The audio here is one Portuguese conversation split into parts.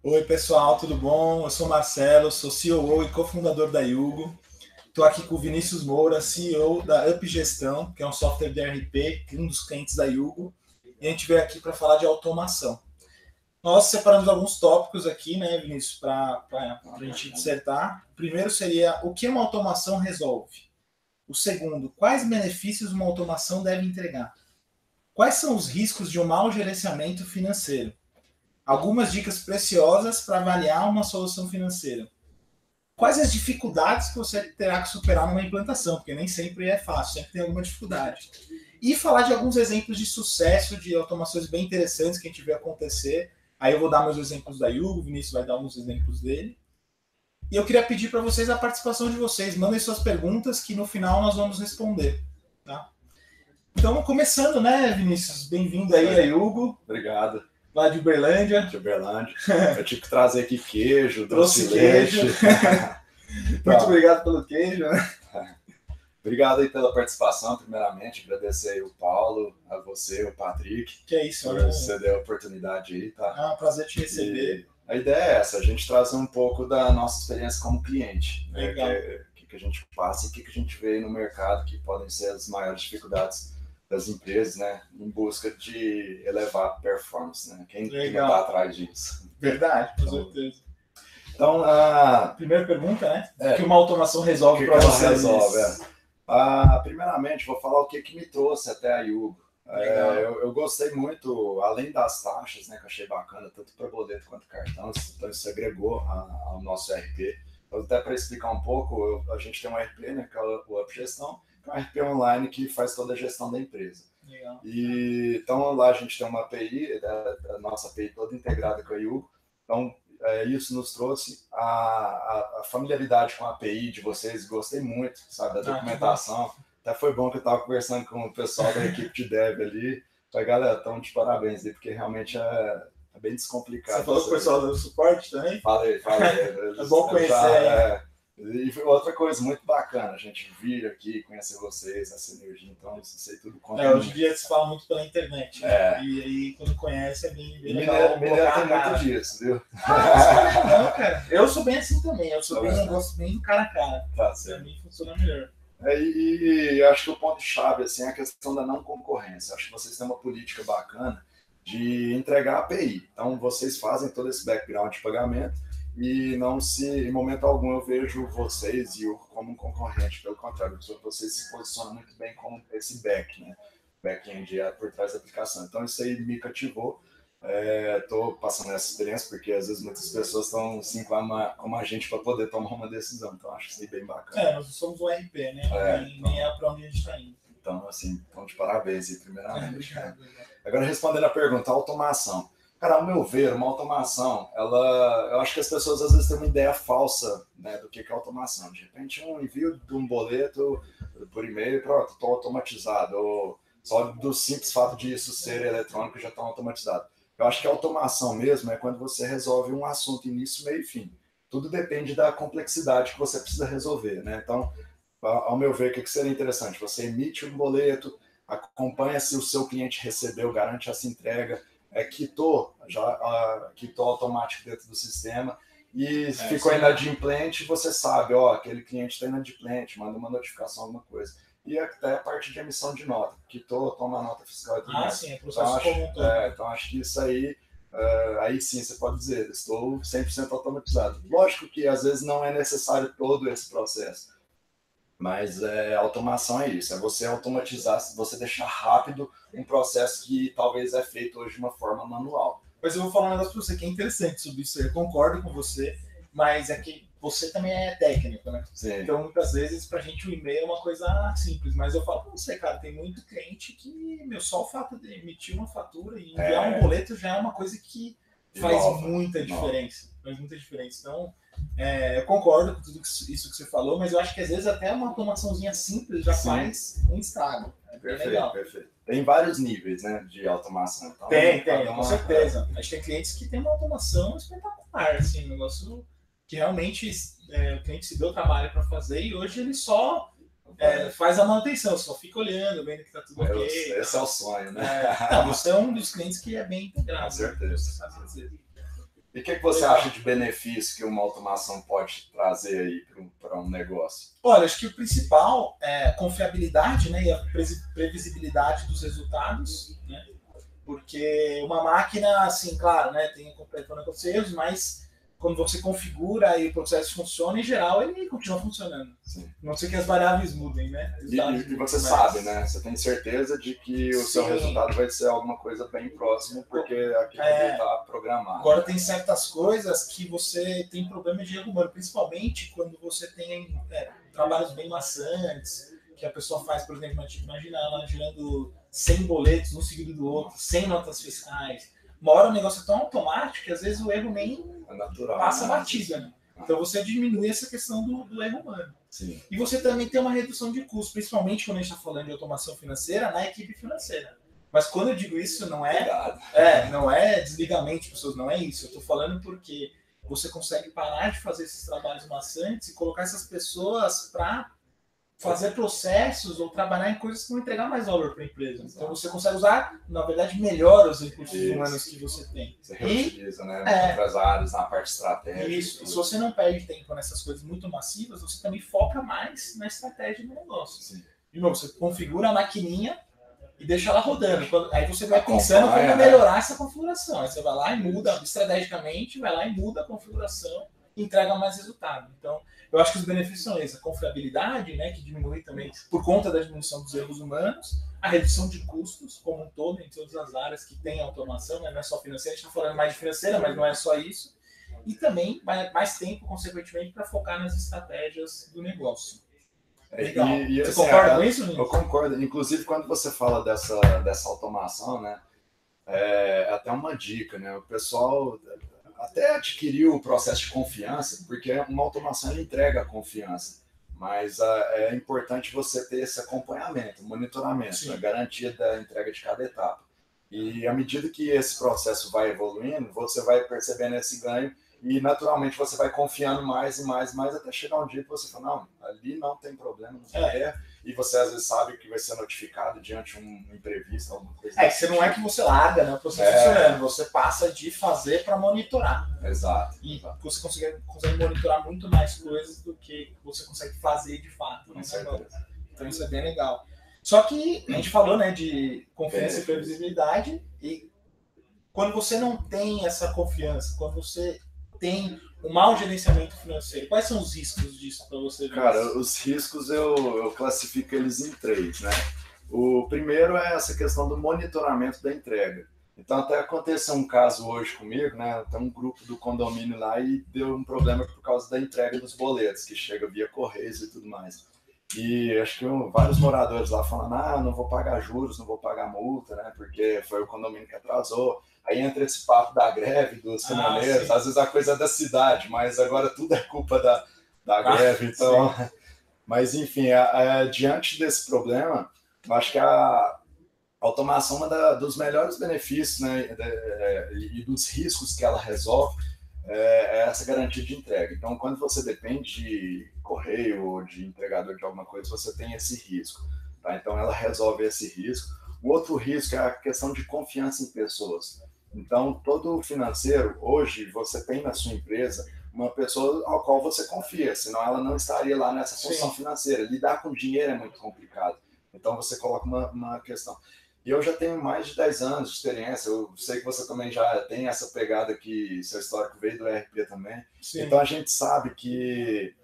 Oi, pessoal, tudo bom? Eu sou Marcelo, sou CEO e cofundador da Yugo. Estou aqui com o Vinícius Moura, CEO da Up Gestão, que é um software de ERP, um dos clientes da Yugo. E a gente veio aqui para falar de automação. Nós separamos alguns tópicos aqui, né, Vinícius, para a gente dissertar. O primeiro seria o que uma automação resolve. O segundo, quais benefícios uma automação deve entregar? Quais são os riscos de um mau gerenciamento financeiro? Algumas dicas preciosas para avaliar uma solução financeira. Quais as dificuldades que você terá que superar numa implantação? Porque nem sempre é fácil, sempre tem alguma dificuldade. E falar de alguns exemplos de sucesso, de automações bem interessantes que a gente vê acontecer. Aí eu vou dar meus exemplos da Yugo, o Vinícius vai dar alguns exemplos dele. E eu queria pedir para vocês a participação de vocês. Mandem suas perguntas que no final nós vamos responder. Tá? Então, começando, né, Vinícius? Bem-vindo aí a Yugo. Obrigado. Lá de Uberlândia. De Uberlândia. Eu tive que trazer aqui queijo, trouxe queijo. Muito obrigado pelo queijo. Obrigado aí pela participação, primeiramente. Agradecer aí o Paulo, a você, o Patrick. Que é isso, por você deu a oportunidade aí, tá? É um prazer te receber. E a ideia é essa, a gente trazer um pouco da nossa experiência como cliente. Legal. Né? O que a gente passa e o que a gente vê no mercado, que podem ser as maiores dificuldades das empresas, né, em busca de elevar a performance, né? Quem está atrás disso? Verdade, com certeza. Então, a primeira pergunta, né? O que uma automação resolve para você? Primeiramente, vou falar o que me trouxe até a Yugo. Eu gostei muito, além das taxas, né, que eu achei bacana, tanto para boleto quanto cartão, então isso agregou ao nosso ERP. Até para explicar um pouco, a gente tem um ERP, né, que é o Up Gestão, que é um ERP online que faz toda a gestão da empresa. Legal. E então lá a gente tem uma API, a nossa API toda integrada com a Yugo. Então isso nos trouxe a familiaridade com a API de vocês. Gostei muito, sabe, da documentação. Até foi bom que eu estava conversando com o pessoal da equipe de dev ali. Falei, galera, estão de parabéns aí, porque realmente é bem descomplicado. Você falou com o pessoal do suporte também? Falei. É bom conhecer. E foi outra coisa muito bacana, a gente vir aqui, conhecer vocês, essa energia, então isso aí tudo conta. Hoje em dia se fala muito pela internet, né? E aí quando conhece é bem legal. Mineiro tem muito disso, viu? Não, cara. Eu sou bem assim também, eu gosto bem do cara a cara. Tá certo. Pra mim funciona melhor. E acho que o ponto-chave assim, é a questão da não concorrência. Acho que vocês têm uma política bacana de entregar a API. Então vocês fazem todo esse background de pagamento, e não se, em momento algum, eu vejo vocês e eu como um concorrente. Pelo contrário, vocês se posicionam muito bem como esse back-end por trás da aplicação. Então, isso aí me cativou. Estou passando essa experiência, porque às vezes muitas pessoas estão assim como a gente para poder tomar uma decisão. Então, acho isso aí bem bacana. Nós somos um RP, né? Nem é para onde a gente está indo. Então, assim, de parabéns aí, primeiramente. Obrigado. Agora, respondendo a pergunta, automação. Cara, ao meu ver, uma automação, eu acho que as pessoas às vezes têm uma ideia falsa, né, do que é automação. De repente, um envio de um boleto por e-mail, pronto, estou automatizado. Ou só do simples fato de isso ser eletrônico já está automatizado. Eu acho que a automação mesmo é quando você resolve um assunto início, meio e fim. Tudo depende da complexidade que você precisa resolver, né? Então, ao meu ver, o que seria interessante? Você emite um boleto, acompanha se o seu cliente recebeu, garante essa entrega, quitou automático dentro do sistema, e ficou inadimplente, você sabe, aquele cliente está inadimplente, manda uma notificação, alguma coisa. E até a parte de emissão de nota, quitou, toma nota fiscal e tudo mais. Sim, é processo comum todo. Então acho que isso aí, aí sim você pode dizer, estou 100% automatizado. Lógico que às vezes não é necessário todo esse processo, mas automação é isso, é você automatizar, você deixar rápido um processo que talvez é feito hoje de uma forma manual. Mas eu vou falar um negócio para você que é interessante sobre isso, eu concordo com você, mas é que você também é técnico, né? Sim. Então, muitas vezes, pra gente o e-mail é uma coisa simples, mas eu falo pra você, cara, tem muito cliente que, só o fato de emitir uma fatura e enviar um boleto já é uma coisa que faz muita diferença. Faz muita diferença. Então, eu concordo com tudo isso que você falou, mas eu acho que às vezes até uma automaçãozinha simples já faz um estrago. Perfeito. Tem vários níveis, né, de automação. Então, tem, com certeza. A gente tem clientes que tem uma automação espetacular, assim, um negócio que realmente o cliente se deu trabalho para fazer e hoje ele só faz a manutenção, só fica olhando, vendo que tá tudo ok. Esse é o sonho, né? Você é um dos clientes que é bem integrado. Com certeza. E o que você acha de benefício que uma automação pode trazer aí para um negócio? Olha, acho que o principal é a confiabilidade, né, e a previsibilidade dos resultados, né? Porque uma máquina, assim, claro, né, tem completamente erros, mas quando você configura e o processo funciona, em geral, ele continua funcionando. Sim. Não sei que as variáveis mudem, né? E você sabe, né? Você tem certeza de que o seu resultado vai ser alguma coisa bem próximo, porque aquilo está programado. Agora, tem certas coisas que você tem problema de erro humano, principalmente quando você tem trabalhos bem maçantes, que a pessoa faz, por exemplo, imagina ela girando 100 boletos um seguido do outro, 100 notas fiscais. Uma hora o negócio é tão automático que às vezes o erro nem passa batida, né? Então você diminui essa questão do erro humano. Sim. E você também tem uma redução de custos, principalmente quando a gente está falando de automação financeira, na equipe financeira. Mas quando eu digo isso, não é desligamento de pessoas, não é isso. Eu estou falando porque você consegue parar de fazer esses trabalhos maçantes e colocar essas pessoas para fazer processos ou trabalhar em coisas que vão entregar mais valor para a empresa. Então você consegue usar, na verdade, melhor os recursos humanos que você tem. Você reutiliza, né? Em outras áreas, na parte estratégica. Isso. E se você não perde tempo nessas coisas muito massivas, você também foca mais na estratégia do negócio. Sim. De novo, você configura a maquininha e deixa ela rodando. Aí você vai pensando como melhorar essa configuração. Aí você vai lá e muda estrategicamente, vai lá e muda a configuração e entrega mais resultado. Então, eu acho que os benefícios são esses. A confiabilidade, né, que diminui também por conta da diminuição dos erros humanos, a redução de custos como um todo em todas as áreas que tem automação, né, não é só financeira, a gente está falando mais de financeira, mas não é só isso. E também mais tempo, consequentemente, para focar nas estratégias do negócio. Legal. Você assim, concorda com isso, gente? Eu concordo. Inclusive, quando você fala dessa automação, né, é até uma dica, né? O pessoal até adquiriu o processo de confiança, porque uma automação entrega a confiança, mas é importante você ter esse acompanhamento, monitoramento, a garantia da entrega de cada etapa. E à medida que esse processo vai evoluindo, você vai percebendo esse ganho e naturalmente você vai confiando mais e mais, até chegar um dia que você fala, não, ali não tem problema, e você às vezes sabe que vai ser notificado diante de um imprevisto, alguma coisa. Você não é que você larga, né, o processo funcionando, você passa de fazer para monitorar. Exato. E você consegue monitorar muito mais coisas do que você consegue fazer de fato. Com certeza. Então isso é bem legal. Só que a gente falou, né, de confiança e previsibilidade, e quando você não tem essa confiança, quando você tem um mau gerenciamento financeiro, quais são os riscos disso para você? Cara, os riscos eu classifico eles em 3, né? O primeiro é essa questão do monitoramento da entrega. Então até aconteceu um caso hoje comigo, né? Tem um grupo do condomínio lá e deu um problema por causa da entrega dos boletos, que chega via correios e tudo mais. E acho que vários moradores lá falando, não vou pagar juros, não vou pagar multa, né? Porque foi o condomínio que atrasou. Aí entra esse papo da greve dos caminhoneiros, às vezes a coisa é da cidade, mas agora tudo é culpa da greve. Então, mas enfim, diante desse problema, eu acho que a automação é um dos melhores benefícios, né, e dos riscos que ela resolve é essa garantia de entrega. Então, quando você depende de correio ou de entregador de alguma coisa, você tem esse risco. Tá? Então, ela resolve esse risco. O outro risco é a questão de confiança em pessoas. Então, todo financeiro, hoje, você tem na sua empresa uma pessoa ao qual você confia, senão ela não estaria lá nessa função financeira. Lidar com dinheiro é muito complicado. Então, você coloca uma questão. E eu já tenho mais de 10 anos de experiência, eu sei que você também já tem essa pegada que seu histórico veio do ERP também. Sim. Então, a gente sabe que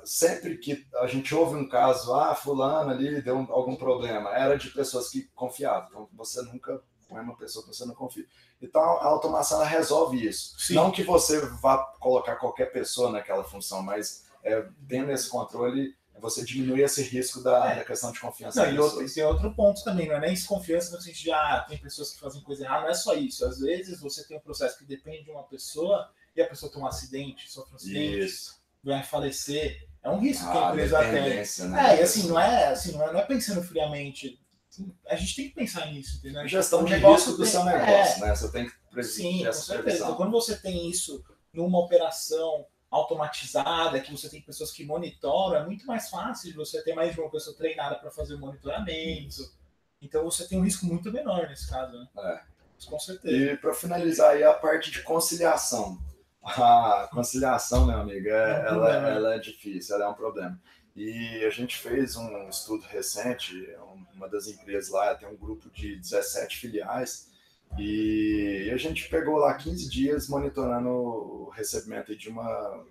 sempre que a gente ouve um caso, fulano ali deu algum problema, era de pessoas que confiavam. Então, você nunca põe uma pessoa que você não confia. Então, a automação ela resolve isso. Sim. Não que você vá colocar qualquer pessoa naquela função, mas tendo esse controle, você diminui esse risco da questão de confiança. Não, e tem outro ponto também, não é nem desconfiança no sentido de tem pessoas que fazem coisa errada, não é só isso. Às vezes você tem um processo que depende de uma pessoa e a pessoa tem um acidente, sofre um acidente, vai falecer. É um risco que a empresa tem. Né? E assim, não é pensando friamente. A gente tem que pensar nisso, entendeu? Gestão de risco do seu negócio, né? Você tem que Sim, com certeza. Então, quando você tem isso numa operação automatizada, que você tem pessoas que monitoram, é muito mais fácil de você ter mais de uma pessoa treinada para fazer o monitoramento. Então você tem um risco muito menor nesse caso, né? Com certeza. E para finalizar aí a parte de conciliação. A conciliação, meu amigo, ela é difícil, ela é um problema. E a gente fez um estudo recente, uma das empresas lá tem um grupo de 17 filiais, e a gente pegou lá 15 dias monitorando o recebimento de uma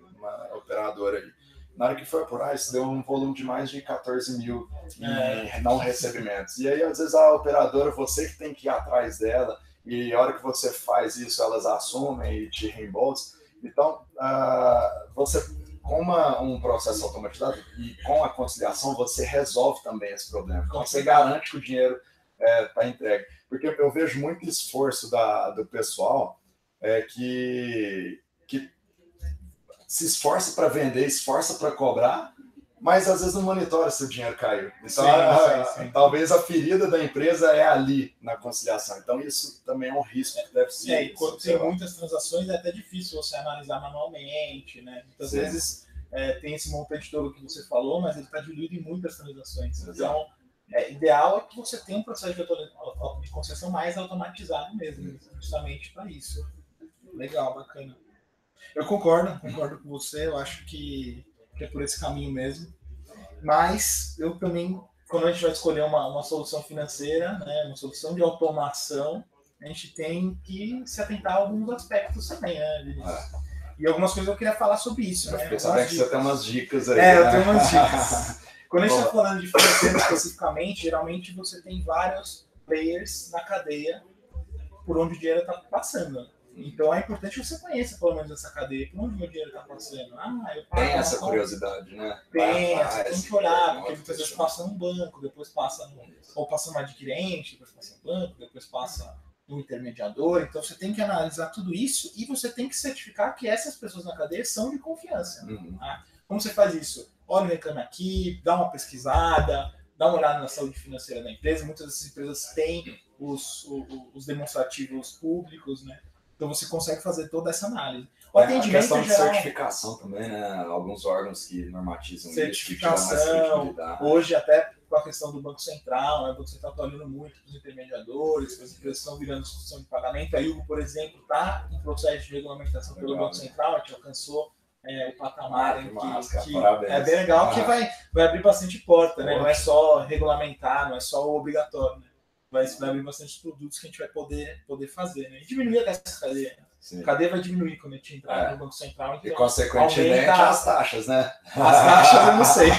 operadora aí. Na hora que foi apurar, isso deu um volume de mais de 14 mil em não recebimentos. E aí, às vezes, a operadora, você que tem que ir atrás dela, e a hora que você faz isso, elas assumem e te reembolsam. Então, você, com um processo automatizado e com a conciliação, você resolve também esse problema. Então, você garante que o dinheiro está entregue. Porque eu vejo muito esforço do pessoal que se esforça para vender, esforça para cobrar, mas às vezes não monitora se o dinheiro caiu. Então, sim. Talvez a ferida da empresa é ali na conciliação. Então, isso também é um risco que deve ser. E quando tem muitas transações, é até difícil você analisar manualmente, né? Muitas vezes tem esse montante todo que você falou, mas ele está diluído em muitas transações. Então, ideal é que você tenha um processo de concessão mais automatizado mesmo, justamente para isso. Legal, bacana. Eu concordo com você, eu acho que é por esse caminho mesmo. Mas eu também, quando a gente vai escolher uma solução financeira, né, uma solução de automação, a gente tem que se atentar a alguns aspectos também, né? E algumas coisas eu queria falar sobre isso. Eu fiquei sabendo que você tem umas dicas aí. Eu tenho umas dicas. Quando a gente está falando de financeiro especificamente, geralmente você tem vários players na cadeia por onde o dinheiro está passando. Então é importante que você conheça pelo menos essa cadeia, por onde o meu dinheiro está passando. Tem essa curiosidade, né? Tem, você tem que olhar, porque muitas vezes passa num banco, depois passa ou passa no adquirente, depois passa no banco, depois passa no intermediador. Então você tem que analisar tudo isso e você tem que certificar que essas pessoas na cadeia são de confiança. Tá? Como você faz isso? Olha o Reclame Aqui, dá uma pesquisada, dá uma olhada na saúde financeira da empresa. Muitas dessas empresas têm os demonstrativos públicos, né? Então você consegue fazer toda essa análise. O atendimento a questão de geral, certificação também, né? Alguns órgãos que normatizam certificação, isso. Hoje até com a questão do Banco Central, né? O Banco Central está olhando muito para os intermediadores, as empresas estão virando instituição de pagamento. A Yugo, por exemplo, está em processo de regulamentação pelo Banco Central, a gente alcançou o patamar em que é bem legal, que vai abrir bastante porta, né? Não é só regulamentar, não é só o obrigatório, né? Vai abrir bastante produtos que a gente vai poder fazer, né? E diminuir até essa cadeia. Sim. A cadeia vai diminuir quando a gente entrar no Banco Central. Então, e, consequentemente, as taxas, né? As taxas eu não sei.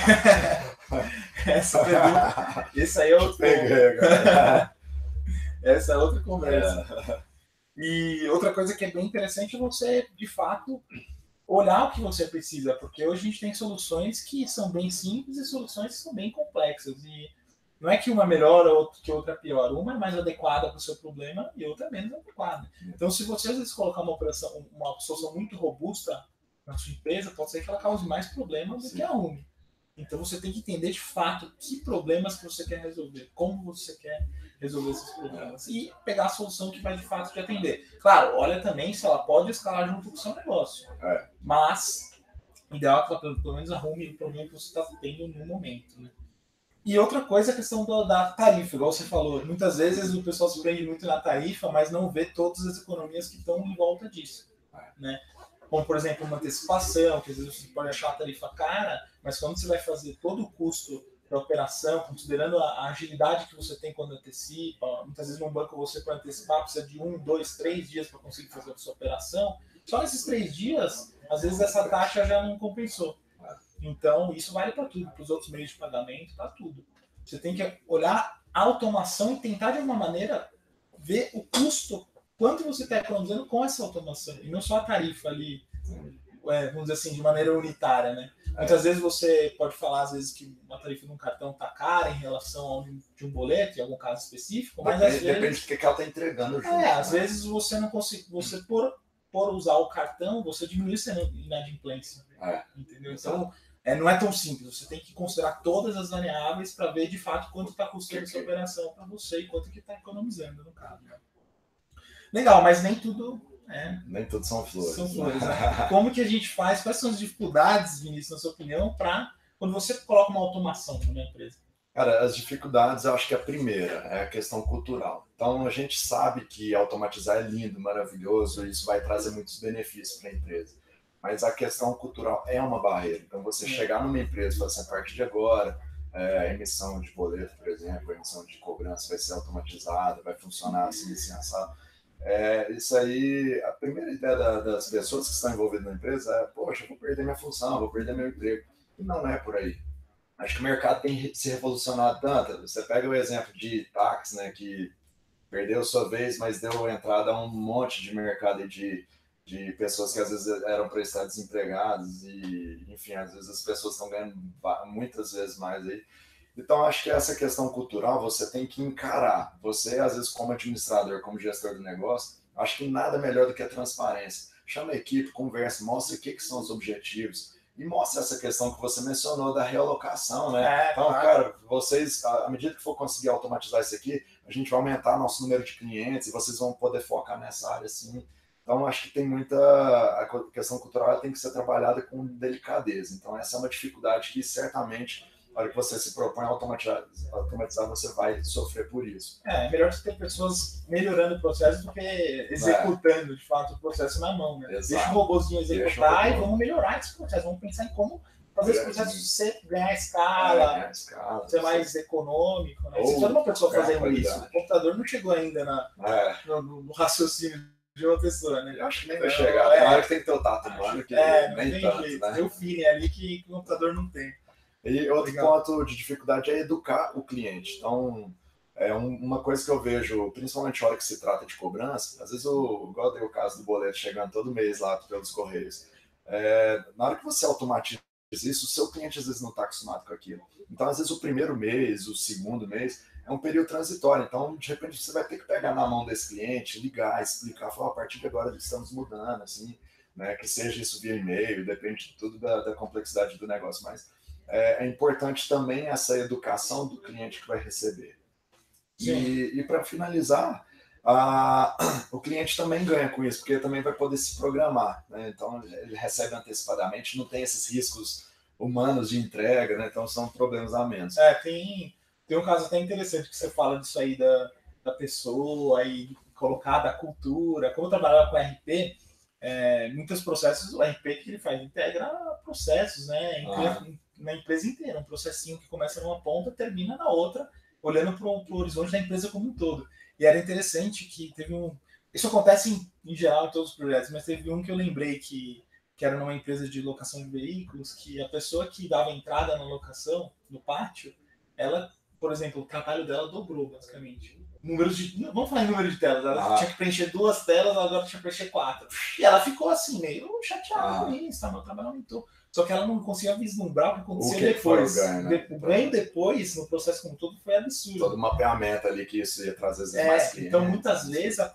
Essa pergunta... Esse aí é outro... Essa é outra conversa. E outra coisa que é bem interessante é você, de fato, olhar o que você precisa. Porque hoje a gente tem soluções que são bem simples e soluções que são bem complexas. E não é que uma é melhor ou que outra é pior. Uma é mais adequada para o seu problema e outra é menos adequada. Então, se você às vezes colocar uma solução muito robusta na sua empresa, pode ser que ela cause mais problemas do que arrume. Então, você tem que entender de fato que problemas que você quer resolver, como você quer resolver esses problemas e pegar a solução que vai de fato te atender. Claro, olha também se ela pode escalar junto com o seu negócio. Mas, o ideal é que ela pelo menos arrume o problema que você está tendo no momento, né? E outra coisa é a questão da tarifa, igual você falou. Muitas vezes o pessoal se prende muito na tarifa, mas não vê todas as economias que estão em volta disso, né? Como, por exemplo, uma antecipação, que às vezes você pode achar a tarifa cara, mas quando você vai fazer todo o custo da operação, considerando a agilidade que você tem quando antecipa, muitas vezes num banco você, para antecipar, precisa de 1, 2, 3 dias para conseguir fazer a sua operação. Só nesses 3 dias, às vezes essa taxa já não compensou. Então, isso vale para tudo, para os outros meios de pagamento, para tudo. Você tem que olhar a automação e tentar, de alguma maneira, ver o custo, quanto você está economizando com essa automação, e não só a tarifa ali, vamos dizer assim, de maneira unitária, né? Muitas vezes você pode falar, às vezes, que uma tarifa de um cartão está cara em relação a de um boleto, em algum caso específico, mas às vezes... Depende do que ela está entregando. Às vezes você não consegue... Você, por usar o cartão, você diminui essa inadimplência. Entendeu? Então... não é tão simples, você tem que considerar todas as variáveis para ver de fato quanto está custando essa operação para você e quanto que está economizando no caso. Legal, mas nem tudo nem tudo são flores. Né? Como que a gente faz? Quais são as dificuldades, Vinícius, na sua opinião, para quando você coloca uma automação na empresa? Cara, as dificuldades, eu acho que a primeira é a questão cultural. Então, a gente sabe que automatizar é lindo, maravilhoso, e isso vai trazer muitos benefícios para a empresa. Mas a questão cultural é uma barreira. Então, você chegar numa empresa e falar assim, a partir de agora, a emissão de boleto, por exemplo, a emissão de cobrança vai ser automatizada, vai funcionar assim, assado. Isso aí, a primeira ideia das pessoas que estão envolvidas na empresa é, poxa, eu vou perder minha função, vou perder meu emprego. E não é por aí. Acho que o mercado tem se revolucionado tanto. Você pega o exemplo de táxi, né, que perdeu sua vez, mas deu entrada a um monte de mercado de pessoas que às vezes eram para estar desempregadas e, enfim, às vezes as pessoas estão ganhando muitas vezes mais aí. Então, acho que essa questão cultural você tem que encarar. Você, às vezes, como administrador, como gestor do negócio, acho que nada melhor do que a transparência. Chama a equipe, conversa, mostra o que são os objetivos e mostra essa questão que você mencionou da realocação, né? Então, cara, vocês, à medida que for conseguir automatizar isso aqui, a gente vai aumentar nosso número de clientes e vocês vão poder focar nessa área, sim. Então, acho que tem muita... A questão cultural tem que ser trabalhada com delicadeza. Então, essa é uma dificuldade que, certamente, na hora que você se propõe a automatizar, você vai sofrer por isso. É melhor você ter pessoas melhorando o processo do que executando, de fato, o processo na mão, né? Exato. Deixa o robôzinho executar e vamos melhorar esse processo. Vamos pensar em como fazer esse processo ganhar escala, ser mais econômico. Né? Se for uma pessoa fazendo isso, o computador não chegou ainda no raciocínio de uma pessoa, né? Eu acho que nem vai chegar. Tem hora que tem que ter o tato humano, que não nem tem tanto, jeito. né? Tem o feeling ali que o computador não tem. E outro ponto de dificuldade é educar o cliente. Então, uma coisa que eu vejo, principalmente na hora que se trata de cobrança, às vezes, igual dei o caso do boleto chegando todo mês lá pelos Correios, na hora que você automatiza isso, o seu cliente às vezes não está acostumado com aquilo. Então, às vezes, o primeiro mês, o segundo mês, é um período transitório. Então, de repente, você vai ter que pegar na mão desse cliente, ligar, explicar, falar, a partir de agora estamos mudando, assim, né? Que seja isso via e-mail, depende de tudo da complexidade do negócio, mas é importante também essa educação do cliente que vai receber. E para finalizar, o cliente também ganha com isso, porque também vai poder se programar, né? Então, ele recebe antecipadamente, não tem esses riscos humanos de entrega, né? Então, são problemas a menos. Tem um caso até interessante que você fala disso aí da pessoa e colocar da cultura. Como eu trabalhava com RP, muitos processos, o RP que ele faz, integra processos, né? Na empresa inteira, um processinho que começa numa ponta, termina na outra, olhando para o horizonte da empresa como um todo. E era interessante que teve isso acontece em geral em todos os projetos, mas teve um que eu lembrei que era numa empresa de locação de veículos, que a pessoa que dava entrada na locação, no pátio, ela, por exemplo, o trabalho dela dobrou, basicamente. Vamos falar em número de telas. Ela tinha que preencher 2 telas, agora tinha que preencher 4. E ela ficou assim, meio chateada com isso, meu trabalho aumentou. Só que ela não conseguia vislumbrar o que aconteceu depois. O ganho depois, no processo como todo, foi absurdo. Todo mapeamento ali que isso ia trazer mais clientes. Então, muitas vezes, as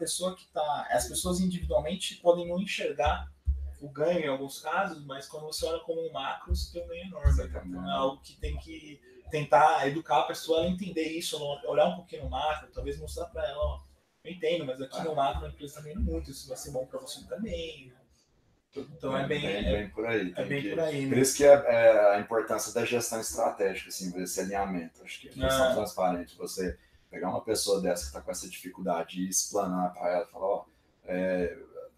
pessoas individualmente podem não enxergar o ganho em alguns casos, mas quando você olha como um macro, você tem um ganho enorme. Então, é algo que tem que tentar educar a pessoa a entender isso, olhar um pouquinho no macro, talvez mostrar para ela, ó, eu entendo, mas aqui no macro a empresa está vendo muito, isso vai ser bom para você também. Então é bem por aí. Por aí, né? Por isso que é a importância da gestão estratégica, assim, desse alinhamento. Acho que a gestão transparente, você pegar uma pessoa dessa que está com essa dificuldade e explanar para ela, falar, ó,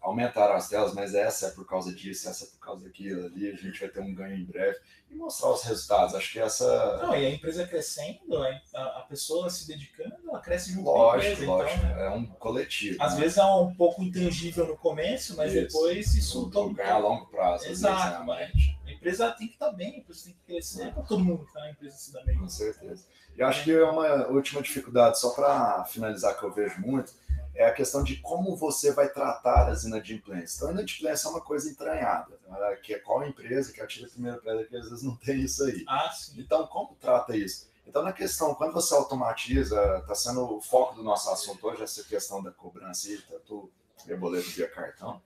aumentaram as telas, mas essa é por causa disso, essa é por causa daquilo ali, a gente vai ter um ganho em breve, e mostrar os resultados. Acho que essa... Não, e a empresa crescendo, a pessoa se dedicando, ela cresce junto com a empresa. Lógico, então, né? É um coletivo. Às vezes é um pouco intangível no começo, mas depois isso... ganha a longo prazo. Exato, mas a empresa tem que estar bem, a empresa tem que crescer, para todo mundo que está na empresa se dar bem. Com certeza. E eu acho que é uma última dificuldade, só para finalizar, que eu vejo muito, é a questão de como você vai tratar as inadimplências. Então, a inadimplência é uma coisa entranhada, né? Que é qual empresa que atira a primeira pedra, que às vezes não tem isso aí. Sim. Então, como trata isso? Então, na questão, quando você automatiza, está sendo o foco do nosso assunto hoje, essa questão da cobrança e tanto via boleto via cartão.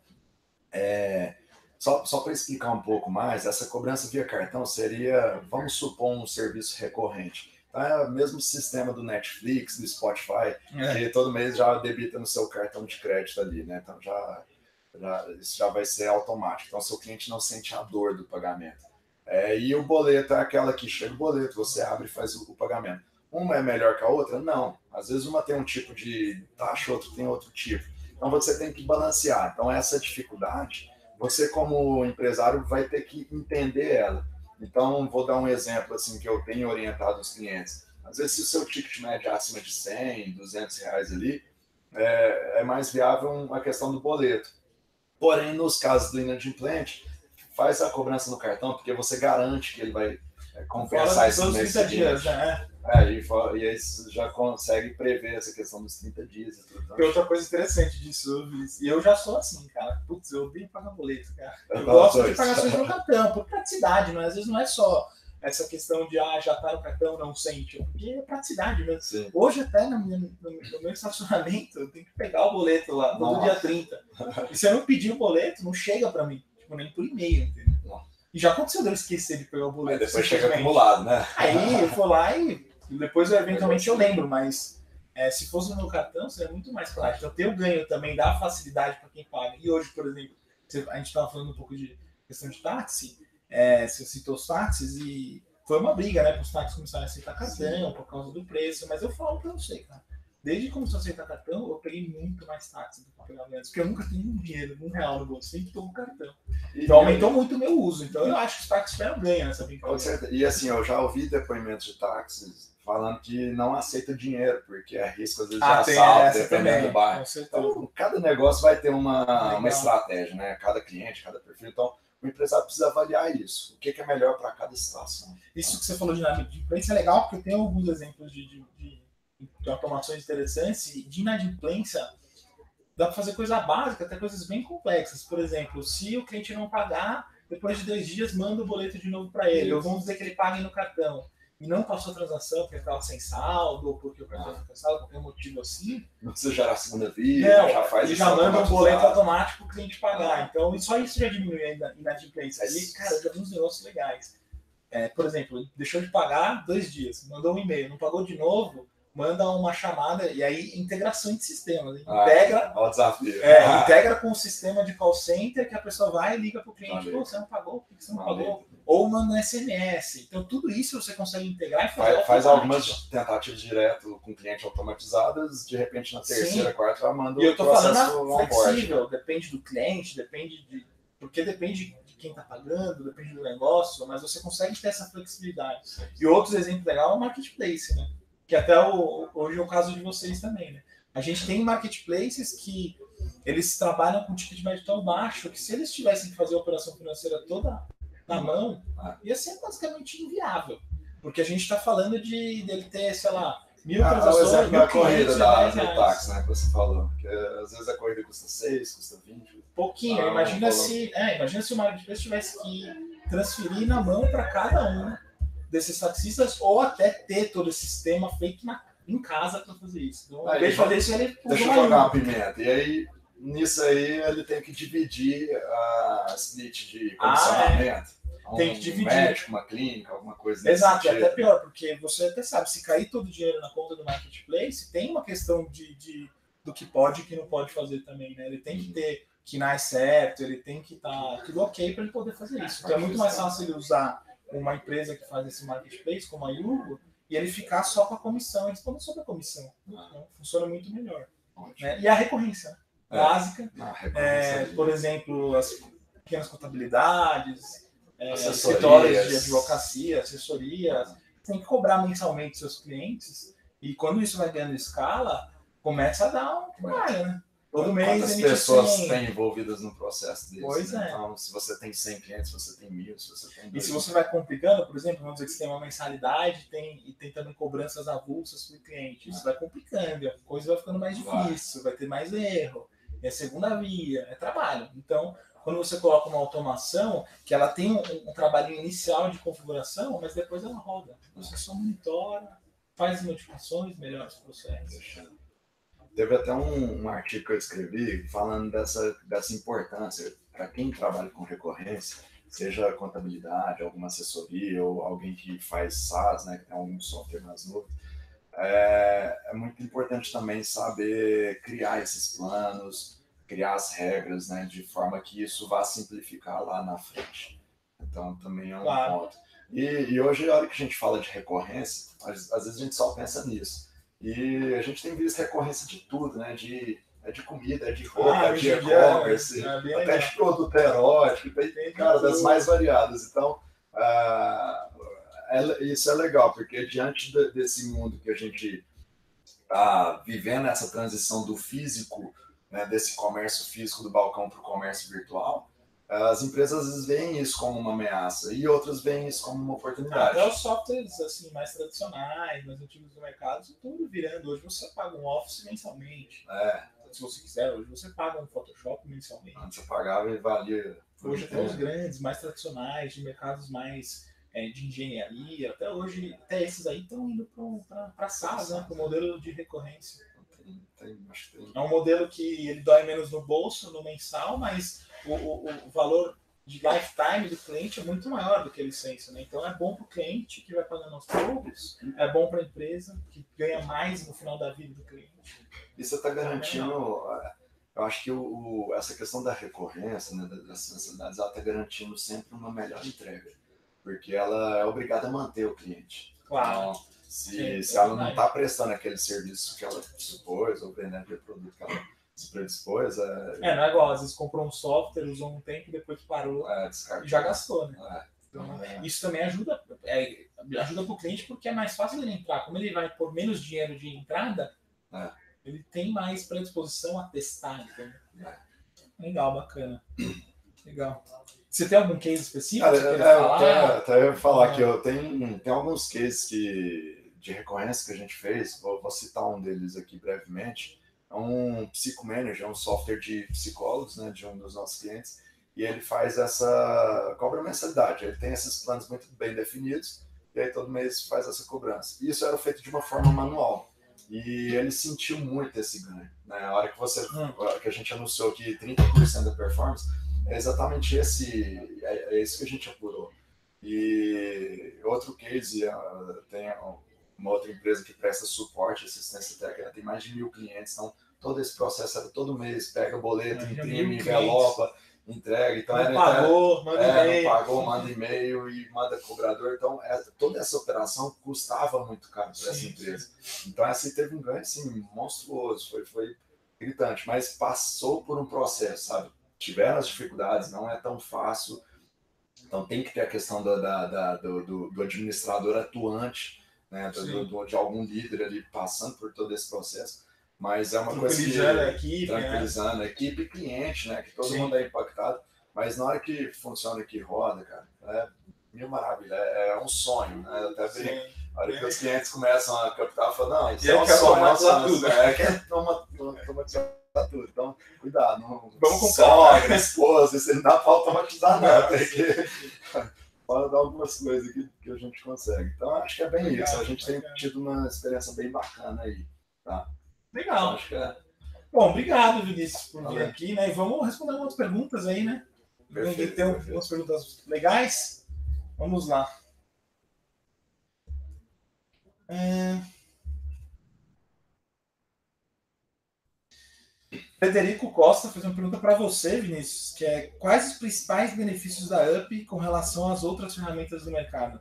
Só para explicar um pouco mais, essa cobrança via cartão seria, vamos supor, um serviço recorrente. É o mesmo sistema do Netflix, do Spotify, que todo mês já debita no seu cartão de crédito ali, né? Então isso já vai ser automático. Então seu cliente não sente a dor do pagamento. E o boleto é aquela que chega o boleto, você abre e faz o pagamento. Uma é melhor que a outra? Não. Às vezes uma tem um tipo de taxa, outra tem outro tipo. Então você tem que balancear. Então essa dificuldade, você como empresário vai ter que entender ela. Então vou dar um exemplo assim que eu tenho orientado os clientes. Às vezes se o seu ticket médio é acima de 100, 200 reais ali, é mais viável a questão do boleto. Porém, nos casos do inadimplente, faz a cobrança no cartão, porque você garante que ele vai compensar esse mês 30 dias, né? E aí você já consegue prever essa questão dos 30 dias. Tem outra coisa interessante disso, e eu já sou assim, cara. Putz, eu odeio pagar boleto, cara. Eu gosto de pagar as coisas no cartão, por praticidade, mas às vezes não é só essa questão de já tá no cartão, não sente, porque é praticidade mesmo. Sim. Hoje até no meu estacionamento eu tenho que pegar o boleto lá, todo dia 30. E se eu não pedir o boleto, não chega pra mim, tipo, nem por e-mail, entendeu? E já aconteceu de eu esquecer de pegar o boleto. Mas depois chega acumulado, né? Aí eu vou lá e depois eventualmente eu lembro, mas se fosse no meu cartão, seria muito mais prático. Eu tenho ganho também da facilidade para quem paga. E hoje, por exemplo, a gente estava falando um pouco de questão de táxi, você citou os táxis e foi uma briga, né? Para os táxis começarem a aceitar cartão por causa do preço, mas eu falo para você, cara. Desde que começou a aceitar cartão, eu peguei muito mais táxi do que eu pegava antes, porque eu nunca tenho um dinheiro, R$1 no bolso, sempre estou com cartão. Então aumentou muito o meu uso. Então eu acho que os táxis tiveram ganho nessa brincadeira. E assim, eu já ouvi depoimentos de táxis falando que não aceita dinheiro, porque é risco às vezes de assalto, dependendo do bairro. Então, cada negócio vai ter uma estratégia, né? Cada cliente, cada perfil. Então, o empresário precisa avaliar isso. O que é melhor para cada situação. Isso que você falou de inadimplência é legal, porque tem alguns exemplos de automações interessantes e de inadimplência. Dá para fazer coisa básica, até coisas bem complexas. Por exemplo, se o cliente não pagar, depois de 2 dias manda o boleto de novo para ele. Ou vamos dizer que ele pague no cartão e não passou a transação porque estava sem saldo, ou porque o cartão foi cancelado, por qualquer motivo assim. Não precisa gerar a segunda via, já faz ele já manda um boleto automático para o cliente pagar. Então, só isso já diminui a inadimplência. E, cara, já vi uns negócios legais. Por exemplo, deixou de pagar 2 dias, mandou um e-mail, não pagou de novo, manda uma chamada, e aí integração de sistemas. Integra, integra com o sistema de call center, que a pessoa vai e liga para o cliente, você não pagou, por que você não pagou? Ou manda um SMS. Então tudo isso você consegue integrar e fazer. Faz algumas tentativas direto com cliente automatizadas, de repente na terceira, quarta, ela manda e eu estou falando flexível, depende do cliente, porque depende de quem está pagando, depende do negócio, mas você consegue ter essa flexibilidade. E outros exemplos legais é o marketplace, né? Que até hoje é o caso de vocês também, né? A gente tem marketplaces que eles trabalham com ticket médio tão baixo que se eles tivessem que fazer a operação financeira toda na mão, ia ser basicamente inviável. Porque a gente está falando dele ter, sei lá, 1.000 transações, 1.000 a corrida do táxi, né, que você falou. Que às vezes a corrida custa 6, custa 20. Pouquinho. Imagina se o marketplace tivesse que transferir na mão para cada um desses taxistas, ou até ter todo esse sistema feito em casa para fazer isso. Então, ao invés de fazer isso, ele deixa eu jogar uma pimenta. E aí, nisso aí, ele tem que dividir a split de comissionamento. Tem que dividir. Um médico, uma clínica, alguma coisa desse Exato, e até pior, porque você até sabe, se cair todo o dinheiro na conta do marketplace, tem uma questão do que pode e que não pode fazer também, né? Ele tem que ter KNAI certo, ele tem que estar tudo ok para ele poder fazer isso. Então é muito mais fácil ele usar uma empresa que faz esse marketplace, como a Yugo, e ele ficar só com a comissão, eles responder sobre a comissão. Então, funciona muito melhor. Né? E a recorrência básica, por exemplo, as pequenas contabilidades, escritórios de advocacia, assessoria, tem que cobrar mensalmente seus clientes, e quando isso vai ganhando escala, começa a dar um trabalho, né? Todo mês quantas pessoas têm envolvidas no processo desse? Pois né? Então, se você tem 100 clientes, se você tem 1.000, se você tem 2.000. E se você vai complicando, por exemplo, vamos dizer que você tem uma mensalidade e tem também cobranças avulsas para o cliente. Isso vai complicando, a coisa vai ficando mais difícil, vai ter mais erro. É segunda via, é trabalho. Então, quando você coloca uma automação, que ela tem um trabalho inicial de configuração, mas depois ela roda. Você só monitora, faz modificações, melhora os processos. Teve até um artigo que eu escrevi falando dessa importância para quem trabalha com recorrência, seja contabilidade, alguma assessoria ou alguém que faz SaaS, né, que tem algum software nas nuvens. É muito importante também saber criar esses planos, criar as regras, né, de forma que isso vá simplificar lá na frente. Então também é um Claro. ponto. E hoje, a hora que a gente fala de recorrência, às vezes a gente só pensa nisso. E a gente tem visto recorrência de tudo, né? De comida, de roupa, de Hoje em dia e-commerce, bem até legal. de produto erótico, Tem cara, das tudo. mais variadas. Então, ah, isso é legal, porque diante desse mundo que a gente está vivendo, essa transição do físico, né, desse comércio físico do balcão para o comércio virtual, as empresas às vezes veem isso como uma ameaça e outras veem isso como uma oportunidade. Até os softwares assim, mais tradicionais, mais antigos do mercado, tudo virando. Hoje você paga um Office mensalmente. Se você quiser, hoje você paga um Photoshop mensalmente. Antes você pagava e valia. Hoje até os grandes, mais tradicionais, de mercados mais de engenharia, até hoje, até esses aí estão indo para SaaS, né, para o modelo de recorrência. É um modelo que ele dói menos no bolso, no mensal, mas o valor de lifetime do cliente é muito maior do que a licença, né? Então é bom para o cliente que vai pagando aos poucos, é bom para a empresa que ganha mais no final da vida do cliente. Isso está garantindo, eu acho que essa questão da recorrência, né, das mensalidades, ela está garantindo sempre uma melhor entrega, porque ela é obrigada a manter o cliente. Claro. Então, se ela não está prestando aquele serviço que ela dispôs, ou vendendo aquele produto que ela se predispôs... não é igual, às vezes comprou um software, usou um tempo, depois parou e já gastou, né? Então, isso também ajuda para o cliente, porque é mais fácil ele entrar. Como ele vai por menos dinheiro de entrada, ele tem mais predisposição a testar. Então. Legal, bacana. Legal. Você tem algum case específico? Até eu ia falar que eu tenho alguns cases de recorrência que a gente fez, vou citar um deles aqui brevemente. É um Psicomanager, um software de psicólogos, né, de um dos nossos clientes, e ele faz cobra mensalidade. Ele tem esses planos muito bem definidos, e aí todo mês faz essa cobrança. E isso era feito de uma forma manual. E ele sentiu muito esse ganho. Né? A hora que a gente anunciou que 30% da performance, é exatamente isso que a gente apurou. E outro case, tem uma outra empresa que presta suporte, assistência técnica, tem mais de 1.000 clientes, então todo esse processo era todo mês, pega boleto, imprime, envelopa, entrega. Então não pagou, manda e-mail. Não pagou, manda e-mail e manda cobrador. Então, toda essa operação custava muito caro para essa empresa. Então, essa teve um ganho assim, monstruoso, foi gritante, mas passou por um processo, sabe? Tiveram as dificuldades, não é tão fácil. Então, tem que ter a questão do administrador atuante, né? De algum líder ali passando por todo esse processo. Mas é uma coisa que tranquilizando a equipe e cliente, né? Que todo mundo é impactado. Mas na hora que funciona, que roda, cara, é mil maravilha, é um sonho, né? Até bem, a hora que os clientes começam a captar, falam, não, isso é um sonho, tudo. Quer tomar tudo. Então, cuidado, vamos com calma. Esposa, você não dá para automatizar nada, tem que pode dar algumas coisas que a gente consegue. Então, acho que é bem isso. A gente tem tido uma experiência bem bacana aí, tá? Legal. Acho que Bom, obrigado, Vinícius, por vir aqui, né? E vamos responder umas perguntas aí, né? Tem umas perguntas legais. Vamos lá. Frederico Costa fez uma pergunta para você, Vinícius, que é quais os principais benefícios da UP com relação às outras ferramentas do mercado?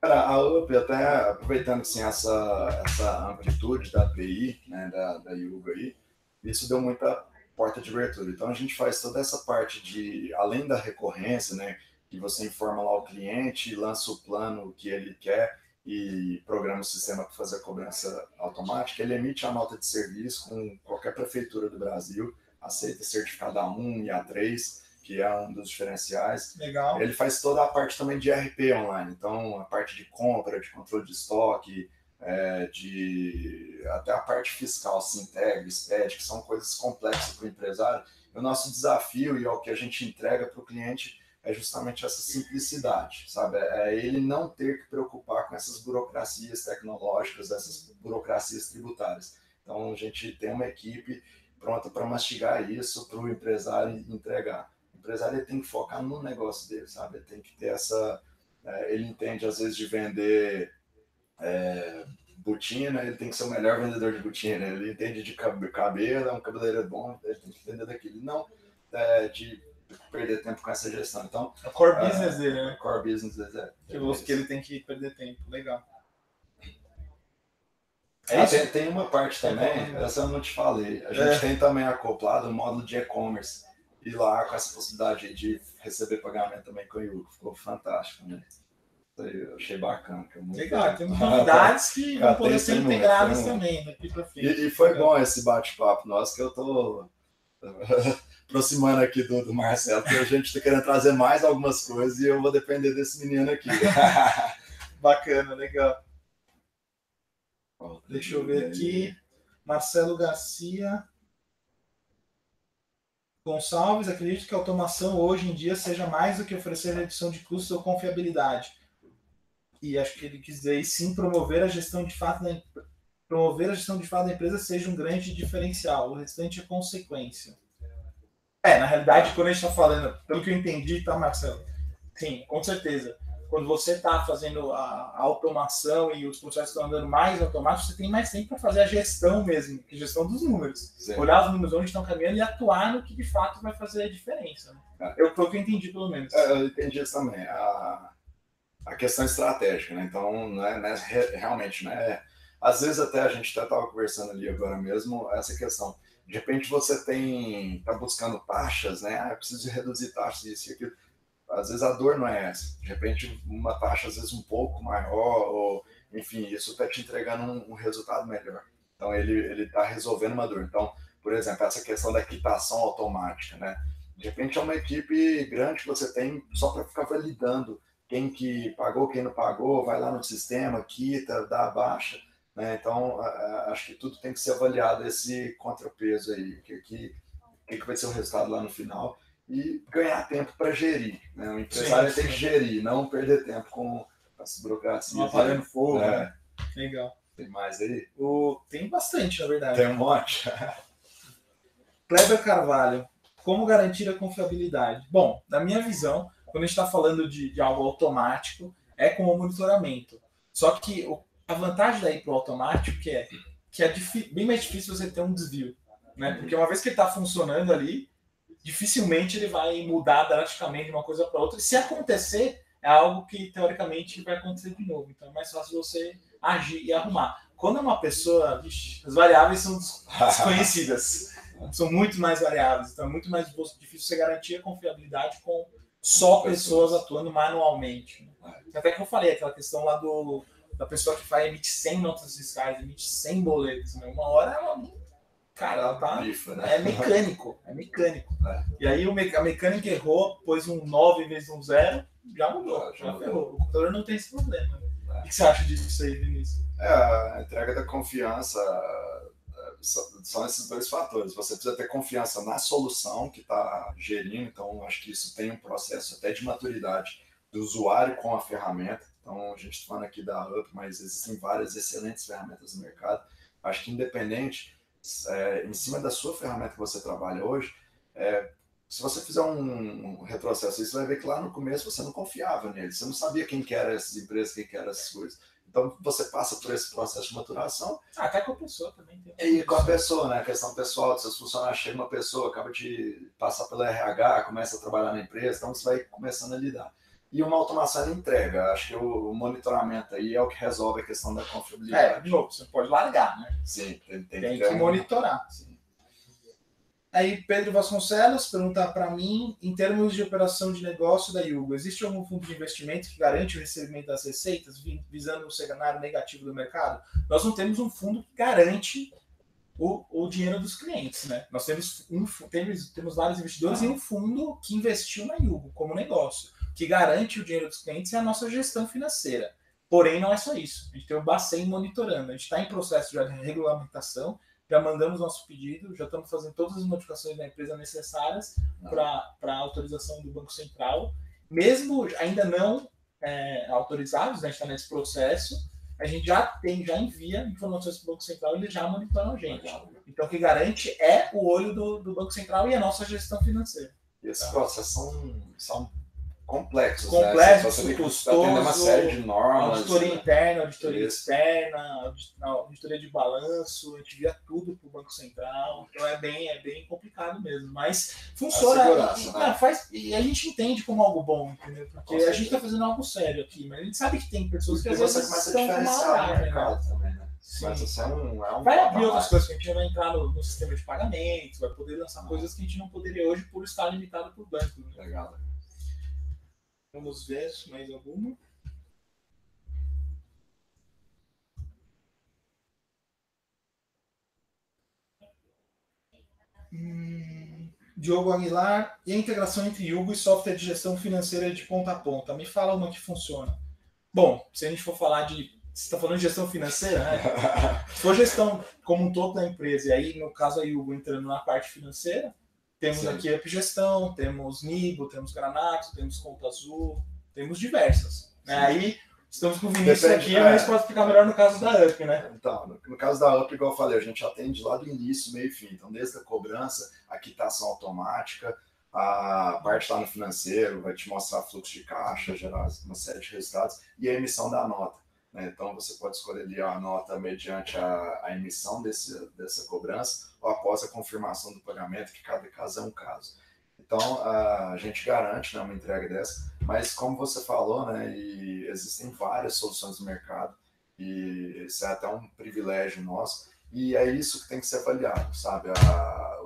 Cara, a UP, até aproveitando assim, essa amplitude da API, né, da Yugo aí, isso deu muita porta de abertura. Então, a gente faz toda essa parte de, além da recorrência, né, que você informa lá o cliente, lança o plano que ele quer e programa o sistema para fazer a cobrança automática, ele emite a nota de serviço com qualquer prefeitura do Brasil, aceita certificado A1 e A3, que é um dos diferenciais. Legal. Ele faz toda a parte também de RP online, então a parte de compra, de controle de estoque, até a parte fiscal, Sinteg, SPED, que são coisas complexas para o empresário. E o nosso desafio e o que a gente entrega para o cliente é justamente essa simplicidade, sabe? É ele não ter que preocupar com essas burocracias tecnológicas, essas burocracias tributárias. Então, a gente tem uma equipe pronta para mastigar isso para o empresário entregar. O empresário ele tem que focar no negócio dele, sabe? Ele tem que ter ele entende, às vezes, de vender botina, ele tem que ser o melhor vendedor de botina. Ele entende de cabelo, é um cabeleireiro bom, ele tem que vender daquilo. Não de que perder tempo com essa gestão. Então, a core business dele, né? Core business dele que ele tem que perder tempo. Legal. Tem uma parte também, essa eu não te falei. A gente tem também acoplado o módulo de e-commerce. E lá com essa possibilidade de receber pagamento também com o Yugo. Ficou fantástico, né? Eu achei bacana. Legal, tem novidades que vão poder ser integradas também daqui para frente. E foi bom esse bate-papo nosso, que eu tô aproximando aqui do Marcelo, porque a gente tá querendo trazer mais algumas coisas e eu vou depender desse menino aqui. Bacana, legal. Deixa eu ver aqui. Marcelo Garcia Gonçalves, acredito que a automação hoje em dia seja mais do que oferecer redução de custos ou confiabilidade. E acho que ele quis dizer, e sim promover a gestão de fato da empresa seja um grande diferencial. O restante é consequência. Na realidade, quando a gente está falando, pelo que eu entendi, tá, Marcelo? Sim, com certeza. Quando você está fazendo a automação e os processos estão andando mais automáticos, você tem mais tempo para fazer a gestão mesmo, que é a gestão dos números. Sim. Olhar os números onde estão caminhando e atuar no que de fato vai fazer a diferença. Né? Foi o que eu entendi, pelo menos. Eu entendi isso também. A questão estratégica, né? Então, realmente, né? Às vezes até a gente até estava conversando ali agora mesmo, essa questão. De repente você está buscando taxas, né? Eu preciso reduzir taxas, isso e aquilo. Às vezes a dor não é essa. De repente, uma taxa, às vezes, um pouco maior, ou, enfim, isso está te entregando um resultado melhor. Então, ele está resolvendo uma dor. Então, por exemplo, essa questão da quitação automática, né? De repente, é uma equipe grande que você tem só para ficar validando quem que pagou, quem não pagou, vai lá no sistema, quita, dá a baixa. Né? Então, acho que tudo tem que ser avaliado, esse contrapeso aí, que vai ser o resultado lá no final. E ganhar tempo para gerir. Né? O empresário tem que gerir, não perder tempo com as burocracias. Não apagando fogo. Né? Legal. Tem mais aí? Tem bastante, na verdade. Tem um monte. Kleber Carvalho, como garantir a confiabilidade? Bom, na minha visão, quando a gente está falando de algo automático, é com o monitoramento. Só que a vantagem daí para o automático que é bem mais difícil você ter um desvio. Né? Porque uma vez que ele está funcionando ali, dificilmente ele vai mudar drasticamente de uma coisa para outra. E se acontecer, é algo que, teoricamente, vai acontecer de novo. Então, é mais fácil você agir e arrumar. Quando é uma pessoa, as variáveis são desconhecidas. São muito mais variáveis. Então, é muito mais difícil você garantir a confiabilidade com só pessoas atuando manualmente. Até que eu falei, aquela questão lá da pessoa que emite 100 notas fiscais, emite 100 boletos. Né? Uma hora ela... Cara, ela tá. Bifa, né? É mecânico. E aí a mecânica errou, pôs um 9 em vez de um 0, já mudou, já ferrou. O computador não tem esse problema. O que você acha disso aí, Vinícius? A entrega da confiança são esses dois fatores. Você precisa ter confiança na solução que está gerindo, então acho que isso tem um processo até de maturidade do usuário com a ferramenta. Então a gente está falando aqui da UP, mas existem várias excelentes ferramentas no mercado. Acho que independente. Em cima da sua ferramenta que você trabalha hoje, se você fizer um retrocesso, você vai ver que lá no começo você não confiava nele, você não sabia quem que eram essas empresas, quem que eram essas coisas. Então você passa por esse processo de maturação. Até com a pessoa também. E com a pessoa, né? A questão pessoal, se os funcionários chegam uma pessoa, acaba de passar pelo RH, começa a trabalhar na empresa, então você vai começando a lidar. E uma automação entrega. Acho que o monitoramento aí é o que resolve a questão da confiabilidade. De novo, você pode largar, né? Sim, tem que monitorar. Sim. Aí Pedro Vasconcelos pergunta para mim, em termos de operação de negócio da Yugo, existe algum fundo de investimento que garante o recebimento das receitas, visando o cenário negativo do mercado? Nós não temos um fundo que garante o dinheiro dos clientes, né? Nós temos vários investidores e um fundo que investiu na Yugo como negócio. Que garante o dinheiro dos clientes é a nossa gestão financeira. Porém, não é só isso. A gente tem o Bacen monitorando. A gente está em processo de regulamentação, já mandamos nosso pedido, já estamos fazendo todas as notificações da empresa necessárias para a autorização do Banco Central. Mesmo ainda não autorizados, né, a gente está nesse processo, a gente já envia informações para o Banco Central e eles já monitoram a gente. Então, o que garante é o olho do Banco Central e a nossa gestão financeira. E esses processos são complexos, complexo, né? custoso, atender uma série de normas. Auditoria interna, auditoria externa, auditoria de balanço, a gente via tudo para o Banco Central, então é bem complicado mesmo, mas funciona, e a gente entende como algo bom, entendeu? Porque a gente está fazendo algo sério aqui, mas a gente sabe que tem pessoas que às vezes estão com uma mercado também, né? Sim. Mas isso vai abrir outras coisas, que a gente vai entrar no sistema de pagamentos, vai poder lançar coisas que a gente não poderia hoje por estar limitado por banco. Né? Legal. Vamos ver mais alguma. Diogo Aguilar, e a integração entre Yugo e software de gestão financeira de ponta a ponta? Me fala uma que funciona. Bom, se a gente for falar de... Você está falando de gestão financeira, né? Se for gestão como um todo da empresa, e aí, no caso, a Yugo entrando na parte financeira, temos aqui a Upgestão, temos Nibo, temos Granax, temos Conta Azul, temos diversas. Né? Aí, estamos com o Vinícius aqui, mas pode explicar melhor no caso da UP, né? Então, no caso da UP, igual eu falei, a gente atende lá do início, meio e fim. Então, desde a cobrança, a quitação automática, a parte lá no financeiro, vai te mostrar fluxo de caixa, gerar uma série de resultados, e a emissão da nota. Né? Então, você pode escolher ali a nota mediante a emissão dessa cobrança ou após a confirmação do pagamento, que cada caso é um caso. Então, a gente garante, né, uma entrega dessa, mas como você falou, né, e existem várias soluções no mercado, e isso é até um privilégio nosso, e é isso que tem que ser avaliado, sabe?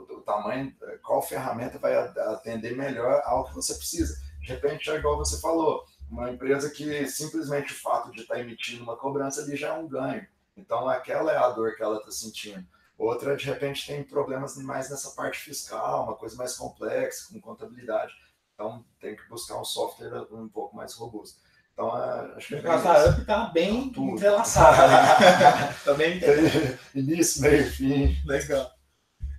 O tamanho, qual ferramenta vai atender melhor ao que você precisa. De repente, é igual você falou, uma empresa que simplesmente o fato de estar emitindo uma cobrança ali já é um ganho. Então, aquela é a dor que ela está sentindo. Outra, de repente, tem problemas mais nessa parte fiscal, uma coisa mais complexa, com contabilidade. Então, tem que buscar um software um pouco mais robusto. Então, acho que no caso da UP está bem entrelaçado. Né? Também início, meio, fim. Legal.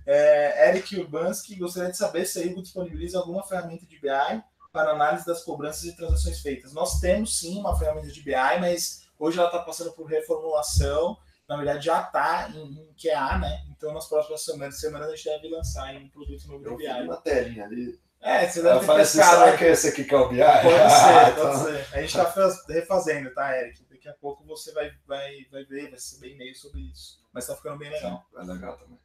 Eric Urbanski gostaria de saber se a Yugo disponibiliza alguma ferramenta de BI para análise das cobranças e transações feitas. Nós temos, sim, uma ferramenta de BI, mas hoje ela está passando por reformulação. Na verdade, já está em QA, né? Então, nas próximas semanas a gente deve lançar um produto novo de BI. Eu vi uma telinha ali. Você deve ter pescado. Será que é esse aqui que é o BI? Pode ser. A gente está refazendo, tá, Eric? Daqui a pouco você vai ver, vai receber e-mail sobre isso. Mas está ficando bem legal. É legal também.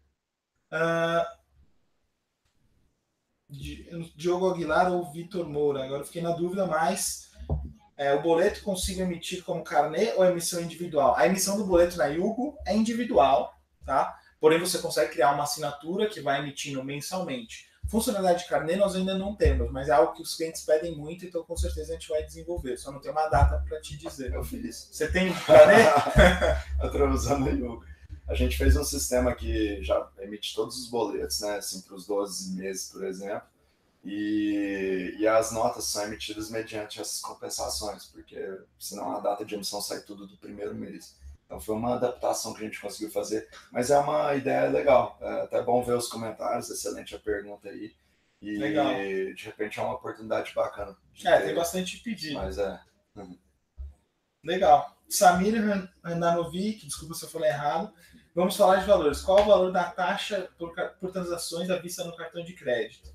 Diogo Aguilar ou Vitor Moura? Agora eu fiquei na dúvida, mas o boleto consigo emitir como carnê ou emissão individual? A emissão do boleto na Yugo é individual, tá? Porém, você consegue criar uma assinatura que vai emitindo mensalmente. Funcionalidade de carnê nós ainda não temos, mas é algo que os clientes pedem muito, então com certeza a gente vai desenvolver. Só não tem uma data para te dizer. Eu fiz. Você tem carnê? Eu estou usando a Yugo. A gente fez um sistema que já emite todos os boletos, né? Assim, para os 12 meses, por exemplo. E as notas são emitidas mediante essas compensações, porque senão a data de emissão sai tudo do primeiro mês. Então foi uma adaptação que a gente conseguiu fazer, mas é uma ideia legal. É até bom ver os comentários, excelente a pergunta aí. E legal. De repente é uma oportunidade bacana. Tem bastante pedido. Mas Legal. Samir Handanovic, desculpa se eu falei errado. Vamos falar de valores. Qual o valor da taxa por transações à vista no cartão de crédito?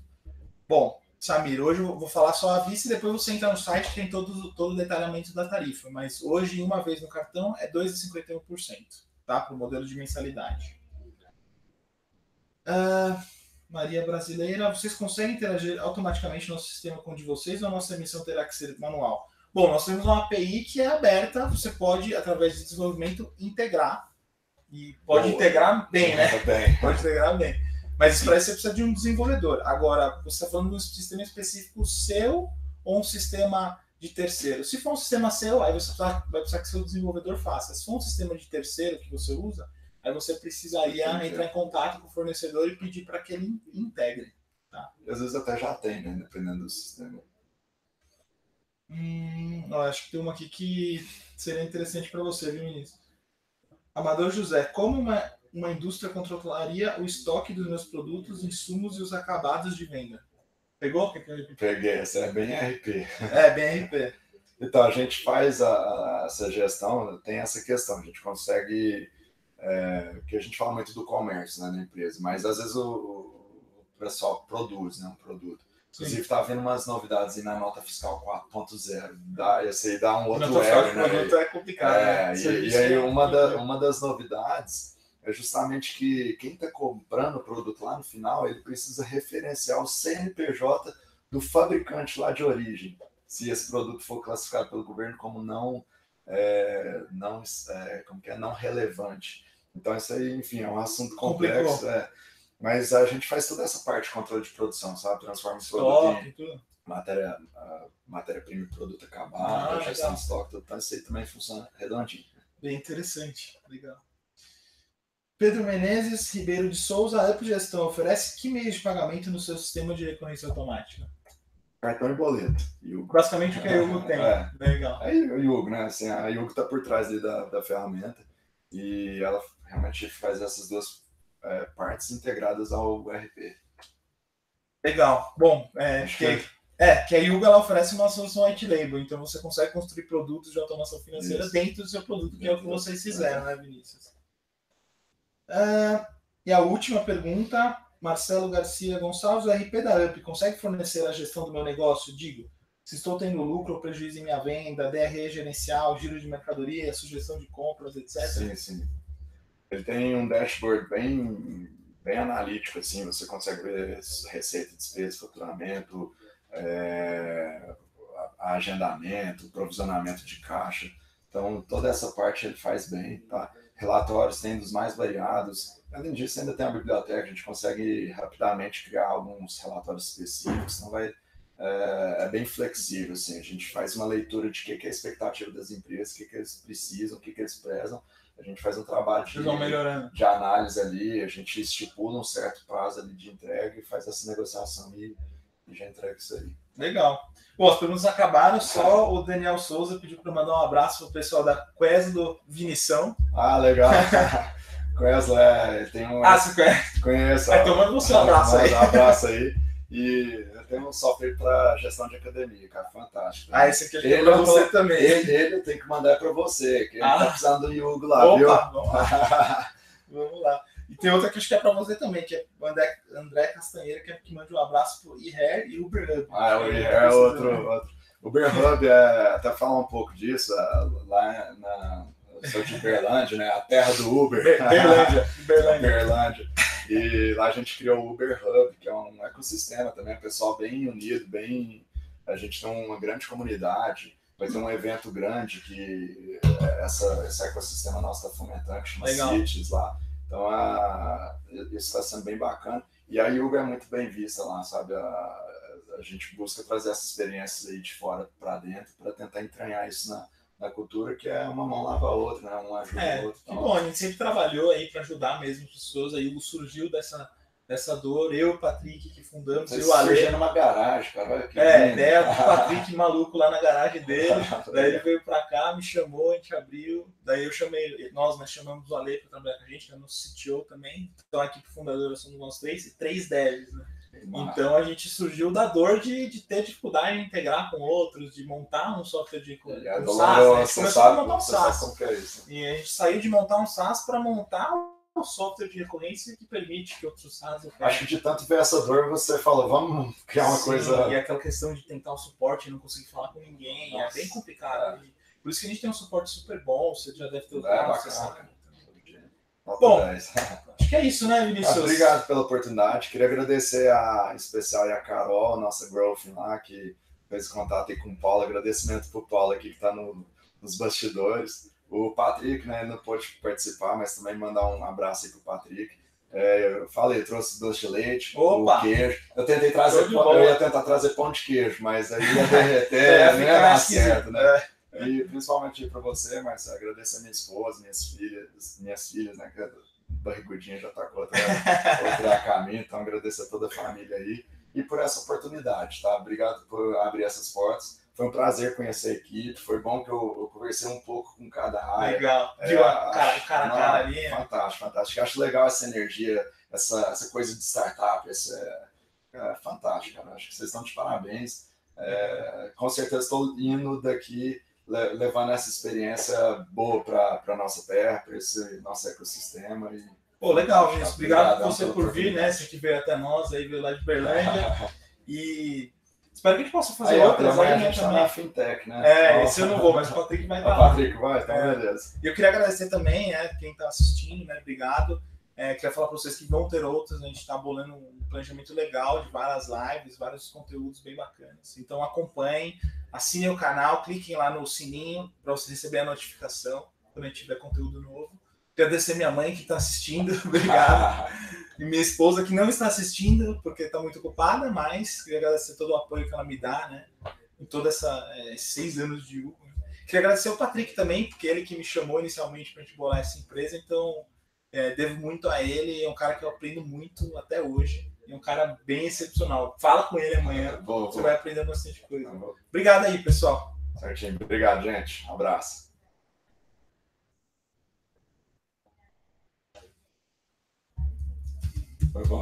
Bom, Samir, hoje eu vou falar só à vista e depois você entra no site que tem todo o detalhamento da tarifa. Mas hoje, uma vez no cartão, é 2,51%, tá? Para o modelo de mensalidade. Maria Brasileira, vocês conseguem interagir automaticamente no nosso sistema com o de vocês ou a nossa emissão terá que ser manual? Bom, nós temos uma API que é aberta, você pode, através de desenvolvimento, integrar. E pode integrar bem, né? Pode integrar bem. Mas para isso você precisa de um desenvolvedor. Agora, você está falando de um sistema específico seu ou um sistema de terceiro? Se for um sistema seu, aí você vai precisar que seu desenvolvedor faça. Se for um sistema de terceiro que você usa, aí você precisaria entrar em contato com o fornecedor e pedir para que ele integre. Tá? Às vezes até já tem, né? Dependendo do sistema. Acho que tem uma aqui que seria interessante para você, viu, Vinícius? Amador José, como uma indústria controlaria o estoque dos meus produtos, insumos e os acabados de venda? Pegou? Peguei, essa é bem RP. Bem RP. Então, a gente faz essa gestão, tem essa questão, a gente consegue, porque a gente fala muito do comércio, né, na empresa, mas às vezes o pessoal produz, né, um produto. Inclusive, tá vindo umas novidades aí na nota fiscal 4.0. Esse aí dá um outro nota fiscal de né? produto é complicado. E aí uma das novidades é justamente que quem está comprando o produto lá no final, ele precisa referenciar o CNPJ do fabricante lá de origem, se esse produto for classificado pelo governo como não relevante. Então, isso aí, enfim, é um assunto complexo. Mas a gente faz toda essa parte de controle de produção, sabe? Transforma o produto em matéria-prima e produto acabado, gestão de estoque, tudo. Então, isso aí também funciona redondinho. Bem interessante, legal. Pedro Menezes Ribeiro de Souza, a UpGestão oferece que meios de pagamento no seu sistema de recorrência automática? Cartão e boleto. Basicamente o que a Yugo tem. Legal. A Yugo, né? Assim, a Yugo está por trás ali da ferramenta e ela realmente faz essas duas partes integradas ao RP. Legal. Bom, que a Yugo ela oferece uma solução white label, então você consegue construir produtos de automação financeira dentro do seu produto, que é o que vocês fizeram, né, Vinícius? E a última pergunta, Marcelo Garcia Gonçalves, o RP da UP consegue fornecer a gestão do meu negócio? Digo, se estou tendo lucro ou prejuízo em minha venda, DRE gerencial, giro de mercadoria, sugestão de compras, etc. Sim. Ele tem um dashboard bem analítico, assim, você consegue ver receita, despesa, faturamento, agendamento, provisionamento de caixa. Então, toda essa parte ele faz bem, tá? Relatórios tem dos mais variados. Além disso, ainda tem a biblioteca, a gente consegue rapidamente criar alguns relatórios específicos, então é bem flexível, assim, a gente faz uma leitura de o que é a expectativa das empresas, o que eles precisam, o que eles prezam, a gente faz um trabalho de análise ali, a gente estipula um certo prazo ali de entrega e faz essa negociação e já entrega isso aí. Legal. Bom, as perguntas acabaram, só o Daniel Souza pediu para mandar um abraço para o pessoal da Queslo Vinição. Legal. Queslo, tem um... você conhece? Conheço. Então manda você um abraço aí. Um abraço aí. E eu tenho um software para gestão de academia, cara, fantástico. Esse aqui é para você também. Ele eu tenho que mandar para você, que ele tá precisando do Yugo lá, Opa, viu? Vamos lá. E tem outra que acho que é para você também, que é o André Castanheira, que é que manda um abraço pro eHair e Uber Hub. O eHair é outro. Uber Hub, até falar um pouco disso, lá eu sou de Uberlândia, né? A terra do Uber. Uberlândia. E lá a gente criou o Uber Hub, que é um ecossistema também, pessoal bem unido, a gente tem uma grande comunidade, vai ter um evento grande que esse ecossistema nosso está fomentando, que chama Cities lá. Então, isso está sendo bem bacana. E a Yugo é muito bem vista lá, sabe? A gente busca trazer essas experiências aí de fora para dentro, para tentar entranhar isso na cultura, que é uma mão lava a outra, né? Um ajuda o outro. Que bom, a gente sempre trabalhou aí para ajudar mesmo as pessoas. A Yugo surgiu dessa dor, eu e o Patrick que fundamos, e o Ale. Numa garagem, cara. Ideia do Patrick maluco lá na garagem dele. Daí ele veio pra cá, me chamou, a gente abriu. Daí eu chamei, nós chamamos o Ale para trabalhar com a gente, que é nosso CTO também. Então a equipe fundadora somos nós três e 3 devs, né? Então a gente surgiu da dor de ter dificuldade em integrar com outros, de montar um software de SaaS. A gente começou a montar um SaaS. E a gente saiu de montar um SaaS para montar um software de recorrência que permite que outros SaaS oferem. Acho que de tanto ver essa dor, você fala, vamos criar uma coisa... E aquela questão de tentar o suporte e não conseguir falar com ninguém, é bem complicado. Por isso que a gente tem um suporte super bom, você já deve ter usado, você sabe. Bom, acho que é isso, né, Vinícius? Obrigado pela oportunidade. Queria agradecer em especial a Carol, nossa growth lá, que fez contato aí com o Paulo. Agradecimento para o Paulo aqui, que está nos bastidores. O Patrick, né, não pôde participar, mas também mandar um abraço aí para o Patrick. Eu falei, trouxe doce de leite, o queijo. Eu tentei trazer eu ia tentar trazer pão de queijo, mas aí ia derreter, não ia dar certo, né? E principalmente para você, Marcelo, agradecer a minha esposa, minhas filhas, né, que a barrigudinha já está com outra caminho, então agradeço a toda a família aí e por essa oportunidade, tá? Obrigado por abrir essas portas. Foi um prazer conhecer a equipe, foi bom que eu conversei um pouco com cada área. Legal, viu cara ali. Fantástico. Acho legal essa energia, essa coisa de startup, fantástico, cara. Acho que vocês estão de parabéns. Com certeza estou indo daqui levando essa experiência boa para a nossa terra, para esse nosso ecossistema. Legal, Vinícius. Obrigado você por vir, né? Você que veio até nós, aí veio lá de Uberlândia. E espero que a gente possa fazer Aí, outras amanhã aí, a gente tá também. na Fintech, né? Esse eu não vou, mas o Patrick vai O estar lá. Patrick vai, então beleza. E eu queria agradecer também, quem está assistindo, né? Obrigado. Queria falar para vocês que vão ter outras, a gente está bolando um planejamento legal de várias lives, vários conteúdos bem bacanas. Então acompanhem, assinem o canal, cliquem lá no sininho para você receber a notificação quando a gente tiver conteúdo novo. Agradecer minha mãe que está assistindo, obrigado. E minha esposa que não está assistindo porque está muito ocupada, mas queria agradecer todo o apoio que ela me dá, né? Em toda esses 6 anos de Hugo. Queria agradecer ao Patrick também, porque ele que me chamou inicialmente para a gente bolar essa empresa, então devo muito a ele, é um cara que eu aprendo muito até hoje, é um cara bem excepcional. Fala com ele amanhã, você vai aprender bastante coisa. Obrigado aí, pessoal. Certinho, obrigado, gente. Um abraço. Foi bom.